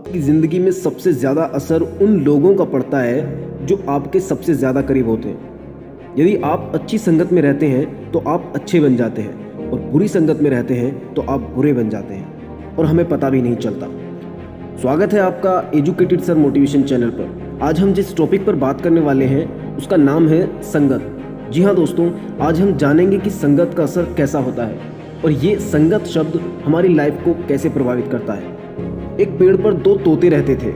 आपकी ज़िंदगी में सबसे ज़्यादा असर उन लोगों का पड़ता है जो आपके सबसे ज़्यादा करीब होते हैं। यदि आप अच्छी संगत में रहते हैं तो आप अच्छे बन जाते हैं और बुरी संगत में रहते हैं तो आप बुरे बन जाते हैं और हमें पता भी नहीं चलता। स्वागत है आपका एजुकेटेड सर मोटिवेशन चैनल पर। आज हम जिस टॉपिक पर बात करने वाले हैं उसका नाम है संगत। जी हाँ दोस्तों, आज हम जानेंगे कि संगत का असर कैसा होता है और ये संगत शब्द हमारी लाइफ को कैसे प्रभावित करता है। एक पेड़ पर दो तोते रहते थे।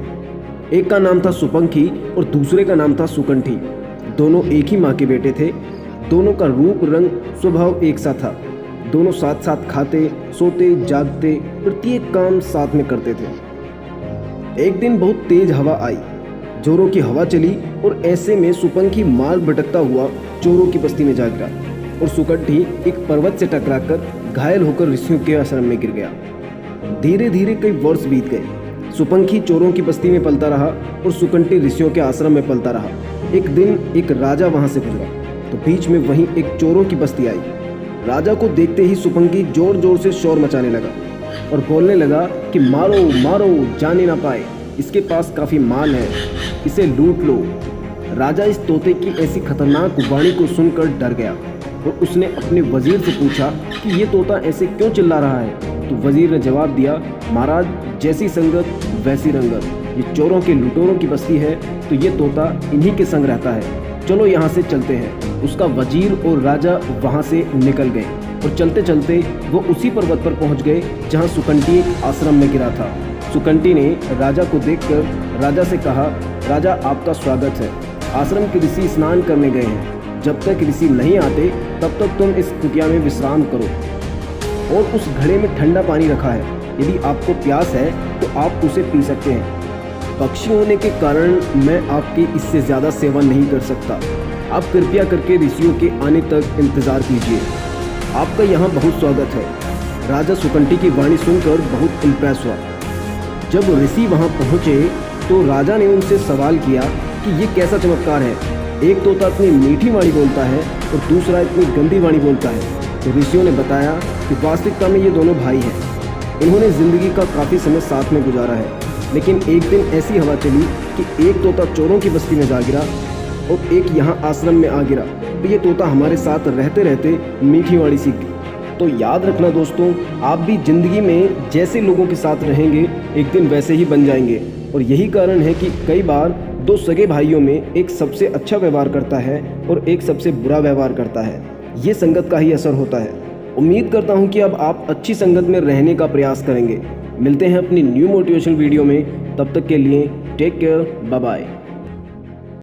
एक का नाम था सुपंखी और दूसरे का नाम था सुकंठी। दोनों एक ही माँ के बेटे थे। दोनों का रूप रंग स्वभाव एक सा था। दोनों साथ साथ खाते, सोते, जागते, प्रत्येक काम साथ में करते थे। एक दिन बहुत तेज हवा आई, जोरों की हवा चली और ऐसे में सुपंखी मार्ग भटकता हुआ चोरों की बस्ती में जा गिरा और सुकंठी एक पर्वत से टकराकर घायल होकर ऋषियों के आश्रम में गिर गया। धीरे धीरे कई वर्ष बीत गए। सुपंखी चोरों की बस्ती में पलता रहा और सुकंठी ऋषियों के आश्रम में पलता रहा। एक दिन एक राजा वहां से गुजरा तो बीच में वहीं एक चोरों की बस्ती आई। राजा को देखते ही सुपंखी जोर जोर से शोर मचाने लगा और बोलने लगा कि मारो मारो, जाने ना पाए, इसके पास काफी माल है, इसे लूट लो। राजा इस तोते की ऐसी खतरनाक वाणी को सुनकर डर गया और उसने अपने वजीर से पूछा कि ये तोता ऐसे क्यों चिल्ला रहा है। तो वजीर ने जवाब दिया, महाराज, जैसी संगत वैसी रंगत। ये चोरों के लुटेरों की बस्ती है तो ये तोता इन्हीं के संग रहता है। चलो यहाँ से चलते हैं। उसका वजीर और राजा वहाँ से निकल गए और चलते चलते वो उसी पर्वत पर पहुँच गए जहाँ सुकंठी एक आश्रम में गिरा था। सुकंठी ने राजा को देखकर राजा से कहा, राजा आपका स्वागत है। आश्रम के ऋषि स्नान करने गए हैं। जब तक ऋषि नहीं आते तब तक तुम इस कुटिया में विश्राम करो और उस घड़े में ठंडा पानी रखा है। यदि आपको प्यास है तो आप उसे पी सकते हैं। पक्षी होने के कारण मैं आपकी इससे ज़्यादा सेवा नहीं कर सकता। आप कृपया करके ऋषियों के आने तक इंतज़ार कीजिए। आपका यहाँ बहुत स्वागत है। राजा सुकंठी की वाणी सुनकर बहुत इम्प्रेस हुआ। जब ऋषि वहाँ पहुँचे तो राजा ने उनसे सवाल किया कि ये कैसा चमत्कार है। एक तोता इतनी मीठी वाणी बोलता है और दूसरा इतनी गंदी वाणी बोलता है। तो ऋषियों ने बताया कि वास्तविकता में ये दोनों भाई हैं। इन्होंने ज़िंदगी का काफ़ी समय साथ में गुजारा है, लेकिन एक दिन ऐसी हवा चली कि एक तोता चोरों की बस्ती में जा गिरा और एक यहाँ आश्रम में आ गिरा। तो ये तोता हमारे साथ रहते रहते मीठी वाणी सीख गई। तो याद रखना दोस्तों, आप भी ज़िंदगी में जैसे लोगों के साथ रहेंगे एक दिन वैसे ही बन जाएंगे। और यही कारण है कि कई बार दो सगे भाइयों में एक सबसे अच्छा व्यवहार करता है और एक सबसे बुरा व्यवहार करता है। ये संगत का ही असर होता है। उम्मीद करता हूँ कि अब आप अच्छी संगत में रहने का प्रयास करेंगे। मिलते हैं अपनी न्यू मोटिवेशनल वीडियो में। तब तक के लिए टेक केयर, बाय बाय।